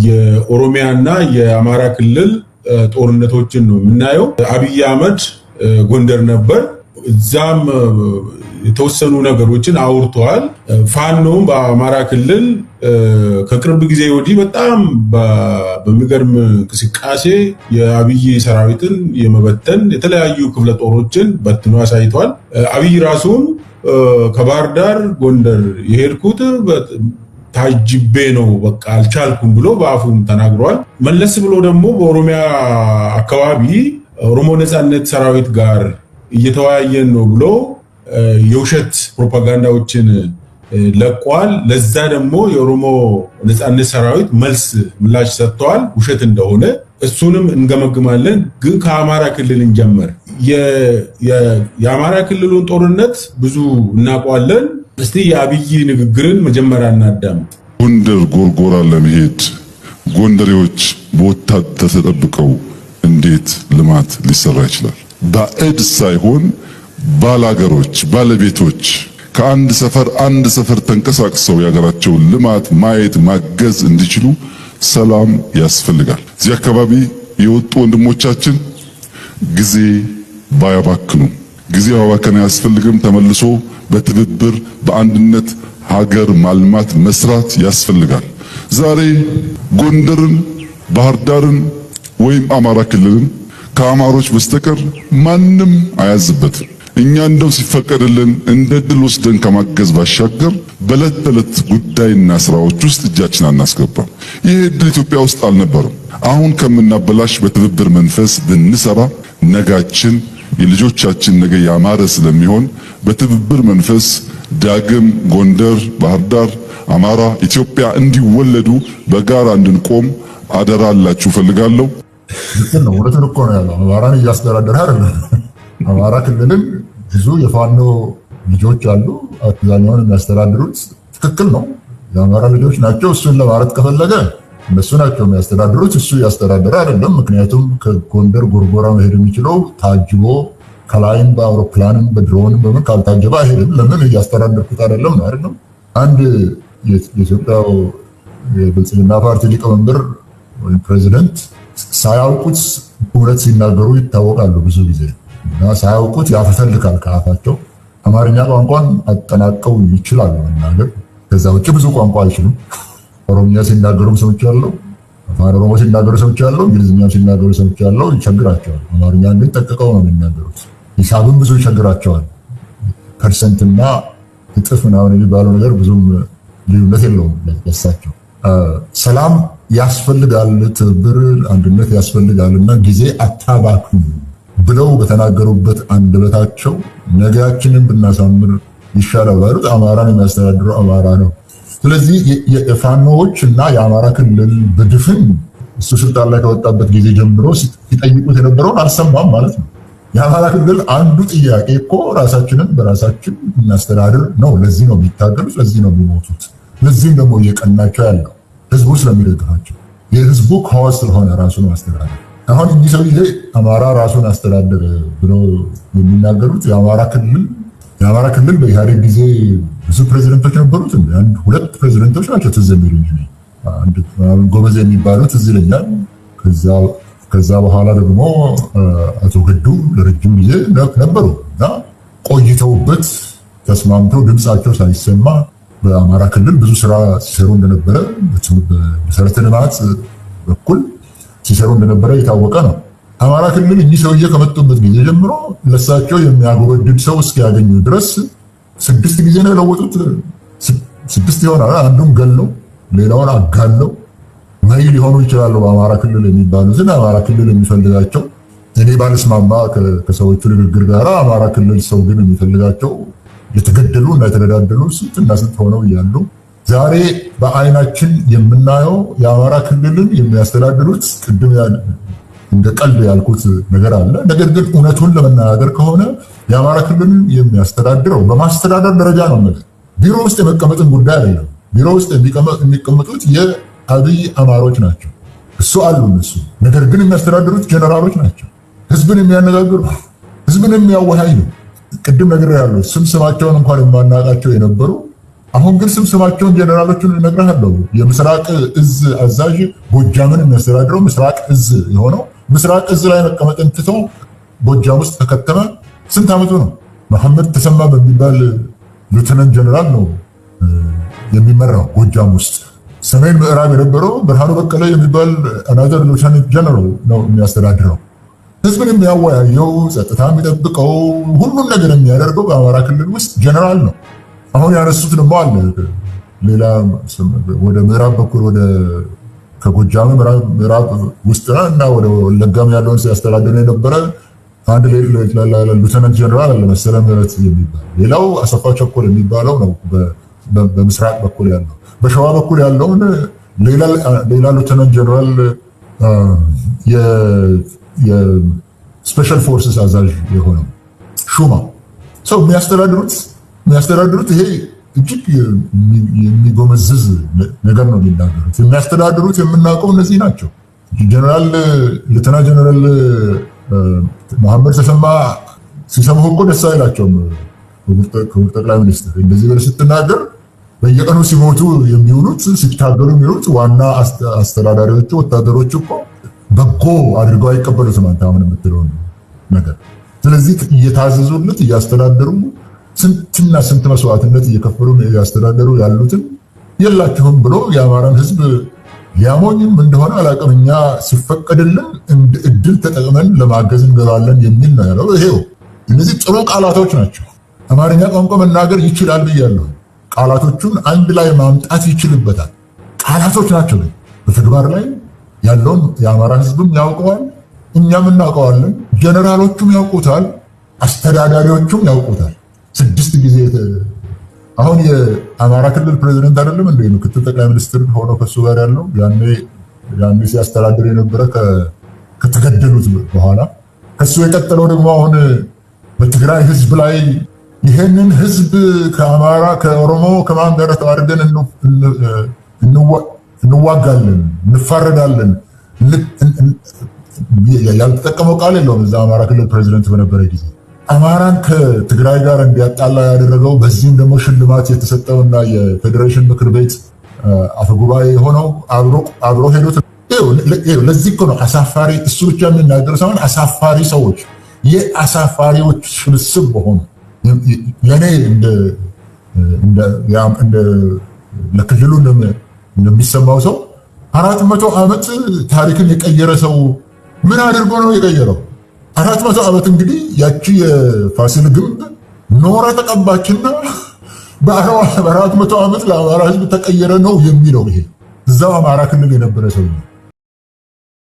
የኦሮሚያና የአማራ ክልል ጦርነቶችን ነው የምናየው። አብይ አህመድ ጎንደር ነበር። እዛም የተወሰኑ ነገሮችን አውርተዋል። ፋኖም በአማራ ክልል ከቅርብ ጊዜ ወዲህ በጣም በሚገርም እንቅስቃሴ የአብይ ሰራዊትን የመበተን የተለያዩ ክፍለ ጦሮችን በትኖ አሳይተዋል። አብይ ራሱም ከባህር ዳር ጎንደር የሄድኩት ታጅቤ ነው በቃ አልቻልኩም ብሎ በአፉም ተናግሯል። መለስ ብሎ ደግሞ በኦሮሚያ አካባቢ ኦሮሞ ነጻነት ሰራዊት ጋር እየተወያየን ነው ብሎ የውሸት ፕሮፓጋንዳዎችን ለቋል። ለዛ ደግሞ የኦሮሞ ነጻነት ሰራዊት ምላሽ ሰጥተዋል፣ ውሸት እንደሆነ እሱንም እንገመግማለን። ግን ከአማራ ክልል እንጀምር። የአማራ ክልሉን ጦርነት ብዙ እናውቀዋለን። እስቲ የአብይ ንግግርን መጀመሪያ እናዳምጥ። ጎንደር ጎርጎራ ለመሄድ ጎንደሬዎች በወታደር ተጠብቀው እንዴት ልማት ሊሰራ ይችላል? ባዕድ ሳይሆን ባላገሮች ባለቤቶች ከአንድ ሰፈር ተንቀሳቅሰው የሀገራቸውን ልማት ማየት ማገዝ እንዲችሉ ሰላም ያስፈልጋል። እዚህ አካባቢ የወጡ ወንድሞቻችን ጊዜ ባያባክኑ፣ ጊዜ ማባከን አያስፈልግም። ተመልሶ በትብብር በአንድነት ሀገር ማልማት መስራት ያስፈልጋል። ዛሬ ጎንደርን፣ ባህር ዳርን ወይም አማራ ክልልን ከአማሮች በስተቀር ማንም አያዝበትም። እኛ እንደው ሲፈቀድልን እንደ ድል ወስደን ከማገዝ ባሻገር በዕለት ተዕለት ጉዳይና ስራዎች ውስጥ እጃችን አናስገባም። ይህ ድል ኢትዮጵያ ውስጥ አልነበረም። አሁን ከምናበላሽ በትብብር መንፈስ ብንሰራ ነጋችን የልጆቻችን ነገ ያማረ ስለሚሆን በትብብር መንፈስ ዳግም ጎንደር፣ ባህር ዳር፣ አማራ፣ ኢትዮጵያ እንዲወለዱ በጋራ እንድንቆም አደራ አላችሁ ፈልጋለሁ። ነው ወለተ እኮ ነው ያለው። አማራን እያስተዳደረ አይደለም። አማራ ክልልን ብዙ የፋኖ ልጆች አሉ፣ አብዛኛውን የሚያስተዳድሩት ትክክል ነው። የአማራ ልጆች ናቸው። እሱን ለማለት ከፈለገ እነሱ ናቸው የሚያስተዳድሩት፣ እሱ እያስተዳደረ አይደለም። ምክንያቱም ከጎንደር ጎርጎራ መሄድ የሚችለው ታጅቦ ከላይም በአውሮፕላንም በድሮንም በምን ካልታጀበ አይሄድም። ለምን እያስተዳደርኩት አይደለም ነው አይደለም። አንድ የኢትዮጵያው የብልጽግና ፓርቲ ሊቀመንበር ወይም ፕሬዚደንት ሳያውቁት እውነት ሲናገሩ ይታወቃሉ ብዙ ጊዜ እና ሳያውቁት ያፈተልካል ከአፋቸው። አማርኛ ቋንቋን አጠናቀው ይችላሉ መናገር፣ ከዛ ውጭ ብዙ ቋንቋ አይችሉም። ኦሮምኛ ሲናገሩም ሰምቻለሁ፣ አፋን ኦሮሞ ሲናገሩ ሰምቻለሁ፣ እንግሊዝኛም ሲናገሩ ሰምቻለሁ። ይቸግራቸዋል። አማርኛ ግን ጠቅቀው ነው የሚናገሩት። ሂሳብም ብዙ ይቸግራቸዋል። ፐርሰንትና እጥፍ ምናምን የሚባለው ነገር ብዙም ልዩነት የለውም ለሳቸው። ሰላም ያስፈልጋል፣ ትብብር አንድነት ያስፈልጋልና ጊዜ አታባክኑ ብለው በተናገሩበት አንደበታቸው ነገያችንን ብናሳምር ይሻላል ባሉት አማራን የሚያስተዳድረው አማራ ነው። ስለዚህ የፋኖዎች እና የአማራ ክልል በድፍን እሱ ስልጣን ላይ ከወጣበት ጊዜ ጀምሮ ሲጠይቁት የነበረውን አልሰማም ማለት ነው። የአማራ ክልል አንዱ ጥያቄ እኮ ራሳችንን በራሳችን እናስተዳድር ነው። ለዚህ ነው የሚታገሉት፣ ለዚህ ነው የሚሞቱት። ለዚህም ደግሞ እየቀናቸው ያለው ህዝቡ ስለሚደግፋቸው የህዝቡ ከዋስ ስለሆነ ራሱን ማስተዳደር። አሁን እኚህ ሰውዬ አማራ ራሱን አስተዳደር ብለው የሚናገሩት የአማራ ክልል በኢህአዴግ ጊዜ ብዙ ፕሬዚደንቶች ነበሩት። አንድ ሁለት ፕሬዚደንቶች ናቸው ትዝ የሚሉኝ። አንድ ጎበዜ የሚባሉት ትዝ ይለኛል። ከዛ በኋላ ደግሞ አቶ ገዱ ለረጅም ጊዜ ነበሩ እና ቆይተውበት ተስማምተው ድምፃቸው ሳይሰማ በአማራ ክልል ብዙ ስራ ሲሰሩ እንደነበረ በመሰረተ ልማት በኩል ሲሰሩ እንደነበረ የታወቀ ነው። አማራ ክልል እኚህ ሰውዬ ከመጡበት ጊዜ ጀምሮ ለሳቸው የሚያጎበድድ ሰው እስኪያገኙ ድረስ 6 ጊዜ ነው የለወጡት። 6 ይሆናል። አንዱን ገለው ሌላውን አጋለው መሪ ሊሆኑ ይችላሉ። በአማራ ክልል የሚባሉትን አማራ ክልል የሚፈልጋቸው እኔ ባልስማማ ከሰዎቹ ንግግር ጋር አማራ ክልል ሰው ግን የሚፈልጋቸው የተገደሉ እና የተገዳደሉ ስንትና ስንት ሆነው እያሉ ዛሬ በአይናችን የምናየው የአማራ ክልልን የሚያስተዳድሩት ቅድም እንደ ቀልድ ያልኩት ነገር አለ። ነገር ግን እውነቱን ለመናገር ከሆነ የአማራ ክልልን የሚያስተዳድረው በማስተዳደር ደረጃ ነው ማለት ቢሮ ውስጥ የመቀመጥን ጉዳይ አይደለም። ቢሮ ውስጥ የሚቀመጡት የአብይ አማሮች ናቸው። እሱ አሉ እነሱ። ነገር ግን የሚያስተዳድሩት ጀነራሎች ናቸው። ህዝብን የሚያነጋግሩ፣ ህዝብን የሚያወያዩ ቅድም ነገር ያለው ስማቸውን እንኳን የማናውቃቸው የነበሩ አሁን ግን ስማቸውን ጀነራሎቹን እነግርሃለሁ። የምስራቅ እዝ አዛዥ ጎጃምን የሚያስተዳድረው ምስራቅ እዝ የሆነው ምስራቅ እዝ ላይ መቀመጥን ትቶ ጎጃም ውስጥ ተከተመ። ስንት ዓመቱ ነው? መሐመድ ተሰማ በሚባል ሉተናንት ጀነራል ነው የሚመራው ጎጃም ውስጥ። ሰሜን ምዕራብ የነበረው ብርሃኑ በቀለ የሚባል አናዘር ሉተናንት ጀነራል ነው የሚያስተዳድረው። ህዝብን የሚያወያየው፣ ጸጥታ የሚጠብቀው፣ ሁሉም ነገር የሚያደርገው በአማራ ክልል ውስጥ ጀነራል ነው። አሁን ያነሱት ደግሞ አለ ሌላ ወደ ምዕራብ በኩል ወደ ከጎጃም ምዕራብ ውስጥ እና ወደ ወለጋም ያለውን ሲያስተዳድር የነበረ አንድ ሉተናንት ጀነራል አለ መሰለ ምህረት የሚባል። ሌላው አሰፋ ቸኮል የሚባለው ነው በምስራቅ በኩል ያለው። በሸዋ በኩል ያለውን ሌላ ሉተናንት ጀነራል የስፔሻል ፎርስስ አዛዥ የሆነው ሹማ ሰው የሚያስተዳድሩት ይሄ እጅግ የሚጎመዝዝ ነገር ነው የሚናገሩት። የሚያስተዳድሩት የምናውቀው እነዚህ ናቸው። ሌተና ጀነራል መሐመድ ተሰማ ሲሰሙህ እኮ ደስ አይላቸውም። ክቡር ጠቅላይ ሚኒስትር እንደዚህ ብለህ ስትናገር በየቀኑ ሲሞቱ የሚውሉት ሲታገሉ የሚውሉት ዋና አስተዳዳሪዎቹ ወታደሮቹ እኮ በጎ አድርገው አይቀበሉትም አንተ አሁን የምትለው ነገር። ስለዚህ እየታዘዙለት እያስተዳደሩ ስንትና ስንት መስዋዕትነት እየከፈሉ እያስተዳደሩ ያሉትን የላችሁም ብሎ የአማራን ህዝብ ሊያሞኝም እንደሆነ አላውቅም። እኛ ሲፈቀድልን እንደ እድል ተጠቅመን ለማገዝ እንገባለን የሚል ነው ያለው። ይሄው እነዚህ ጥሩ ቃላቶች ናቸው። አማርኛ ቋንቋ መናገር ይችላል ብያለሁ። ቃላቶቹን አንድ ላይ ማምጣት ይችልበታል። ቃላቶች ናቸው። በተግባር ላይ ያለውን የአማራ ህዝብም ያውቀዋል፣ እኛም እናውቀዋለን። ጀነራሎቹም ያውቁታል፣ አስተዳዳሪዎቹም ያውቁታል። 6 ጊዜ አሁን የአማራ ክልል ፕሬዝዳንት አይደለም እንዴ ምክትል ጠቅላይ ሚኒስትር ሆኖ ከሱ ጋር ያለው ያኔ ሲያስተዳድር የነበረ ከተገደሉት በኋላ ከሱ የቀጠለው ደግሞ አሁን በትግራይ ህዝብ ላይ ይሄንን ህዝብ ከአማራ ከኦሮሞ ከማን ጋር ተዋርደን እንዋጋለን፣ እንፋረዳለን። ያልተጠቀመው ቃል የለውም። እዛ አማራ ክልል ፕሬዝዳንት በነበረ ጊዜ አማራን ከትግራይ ጋር እንዲያጣላ ያደረገው በዚህም ደግሞ ሽልማት የተሰጠውና የፌዴሬሽን ምክር ቤት አፈጉባኤ የሆነው አብሮ ሄዶት። ለዚህ እኮ ነው አሳፋሪ። እሱ ብቻ የሚናገር ሳይሆን አሳፋሪ ሰዎች የአሳፋሪዎች ስብስብ በሆኑ ለእኔ ለክልሉ እንደሚሰማው ሰው 400 ዓመት ታሪክን የቀየረ ሰው ምን አድርጎ ነው የቀየረው? 400 ዓመት እንግዲህ ያቺ የፋሲል ግንብ ኖረ ተቀባችና በ400 ዓመት ለአማራ ህዝብ ተቀየረ ነው የሚለው። ይሄ እዛው አማራ ክልል የነበረ ሰው ነው።